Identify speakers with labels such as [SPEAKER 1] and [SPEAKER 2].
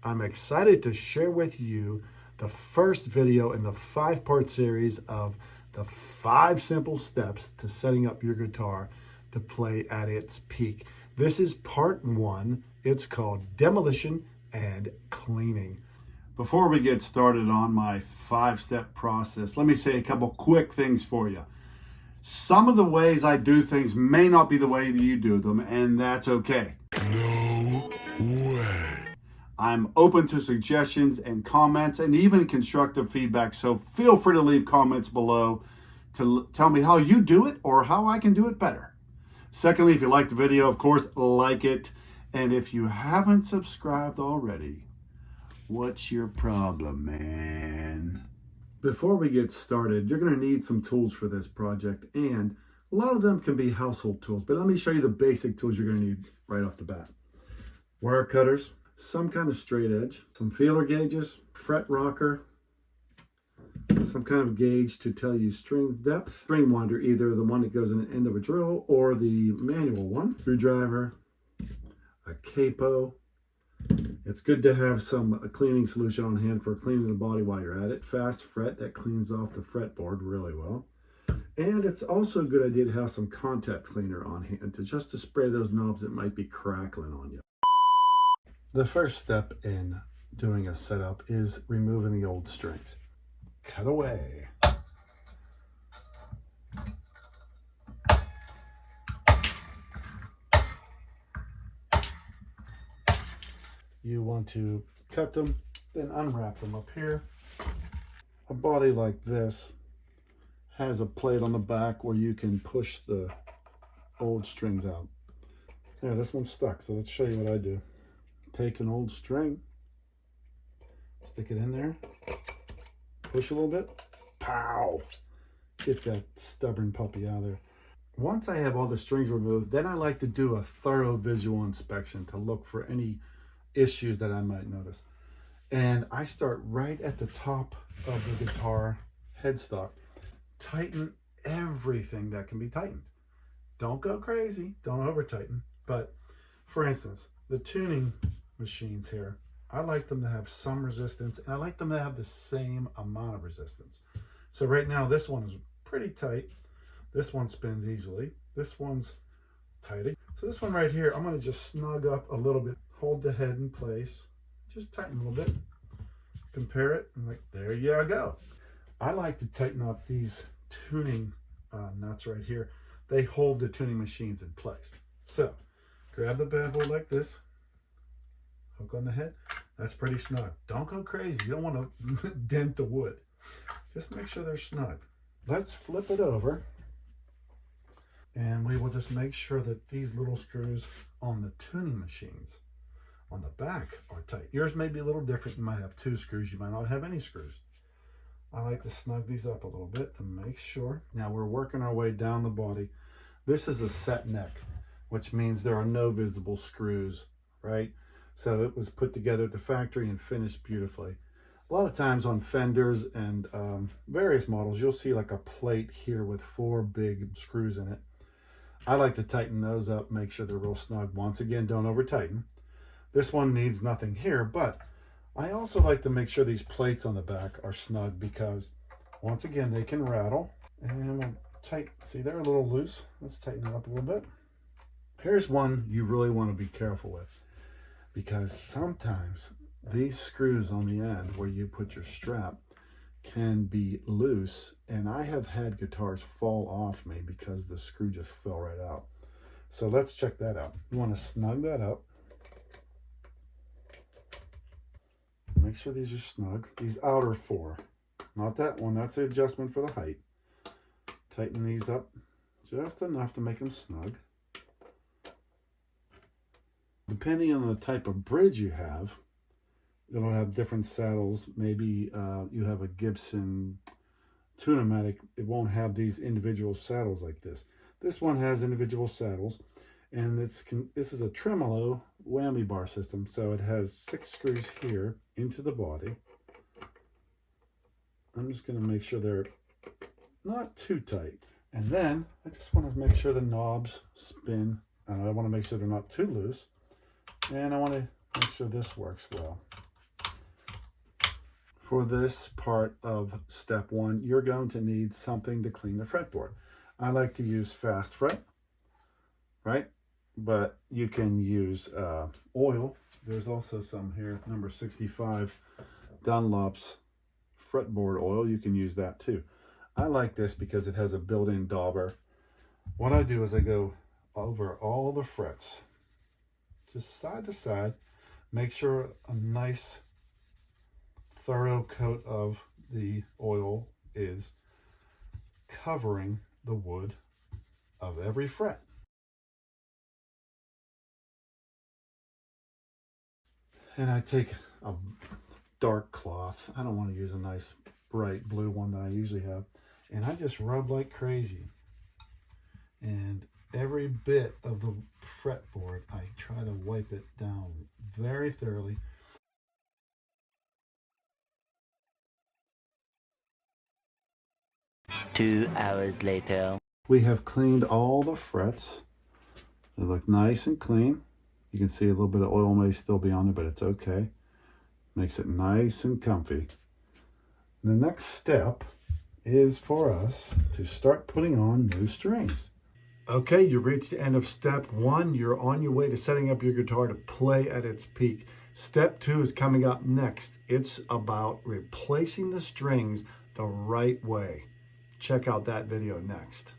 [SPEAKER 1] I'm excited to share with you the first video in the 5-part series of the 5 simple steps to setting up your guitar to play at its peak. This is part 1. It's called Demolition and Cleaning. Before we get started on my 5-step process, let me say a couple quick things for you. Some of the ways I do things may not be the way that you do them, and that's okay.
[SPEAKER 2] No way.
[SPEAKER 1] I'm open to suggestions and comments and even constructive feedback, so feel free to leave comments below to tell me how you do it or how I can do it better. Secondly, if you like the video, of course, like it. And if you haven't subscribed already, what's your problem, man? Before we get started, you're going to need some tools for this project, and a lot of them can be household tools, but let me show you the basic tools you're going to need right off the bat. Wire cutters, some kind of straight edge, some feeler gauges, fret rocker, some kind of gauge to tell you string depth, string winder, either the one that goes in the end of a drill or the manual one, screwdriver, a capo. It's good to have a cleaning solution on hand for cleaning the body while you're at it. Fast fret, that cleans off the fretboard really well. And it's also a good idea to have some contact cleaner on hand just to spray those knobs that might be crackling on you. The first step in doing a setup is removing the old strings. Cut away. You want to cut them, then unwrap them up here. A body like this has a plate on the back where you can push the old strings out. Yeah, this one's stuck, so let's show you what I do. Take an old string, stick it in there, push a little bit, pow! Get that stubborn puppy out of there. Once I have all the strings removed, then I like to do a thorough visual inspection to look for any issues that I might notice. And I start right at the top of the guitar headstock. Tighten everything that can be tightened. Don't go crazy, don't over tighten. But for instance, the tuning machines here, I like them to have some resistance, and I like them to have the same amount of resistance. So right now this one is pretty tight. This one spins easily. This one's tight. So this one right here, I'm going to just snug up a little bit, hold the head in place, just tighten a little bit, compare it, and like, there you go. I like to tighten up these tuning nuts right here. They hold the tuning machines in place. So grab the bevel like this, hook on the head. That's pretty snug. Don't go crazy. You don't want to dent the wood. Just make sure they're snug. Let's flip it over, and we will just make sure that these little screws on the tuning machines on the back are tight. Yours may be a little different. You might have 2 screws. You might not have any screws. I like to snug these up a little bit to make sure. Now we're working our way down the body. This is a set neck, which means there are no visible screws, right? So it was put together at the factory and finished beautifully. A lot of times on Fenders and various models, you'll see like a plate here with 4 big screws in it. I like to tighten those up, make sure they're real snug. Once again, don't over tighten. This one needs nothing here, but I also like to make sure these plates on the back are snug because once again, they can rattle. And we'll see, they're a little loose. Let's tighten it up a little bit. Here's one you really want to be careful with, because sometimes these screws on the end where you put your strap can be loose, and I have had guitars fall off me because the screw just fell right out. So let's check that out. You want to snug that up. Make sure these are snug. These outer 4, not that one. That's the adjustment for the height. Tighten these up just enough to make them snug. Depending on the type of bridge you have, it'll have different saddles. Maybe you have a Gibson Tune-o-matic. It won't have these individual saddles like this. This one has individual saddles, and this is a tremolo whammy bar system. So it has 6 screws here into the body. I'm just going to make sure they're not too tight. And then I just want to make sure the knobs spin. And I want to make sure they're not too loose. And I want to make sure this works well. For this part of step 1, you're going to need something to clean the fretboard. I like to use Fast Fret, right? But you can use oil. There's also some here, number 65, Dunlop's fretboard oil. You can use that too. I like this because it has a built-in dauber. What I do is I go over all the frets, just side to side, make sure a nice thorough coat of the oil is covering the wood of every fret. And I take a dark cloth. I don't want to use a nice bright blue one that I usually have. And I just rub like crazy. And every bit of the fretboard, I try to wipe it down very thoroughly.
[SPEAKER 3] Two hours later.
[SPEAKER 1] We have cleaned all the frets. They look nice and clean. You can see a little bit of oil may still be on there, but it's okay. Makes it nice and comfy. The next step is for us to start putting on new strings. Okay, you reached the end of step 1. You're on your way to setting up your guitar to play at its peak. Step 2 is coming up next. It's about replacing the strings the right way. Check out that video next.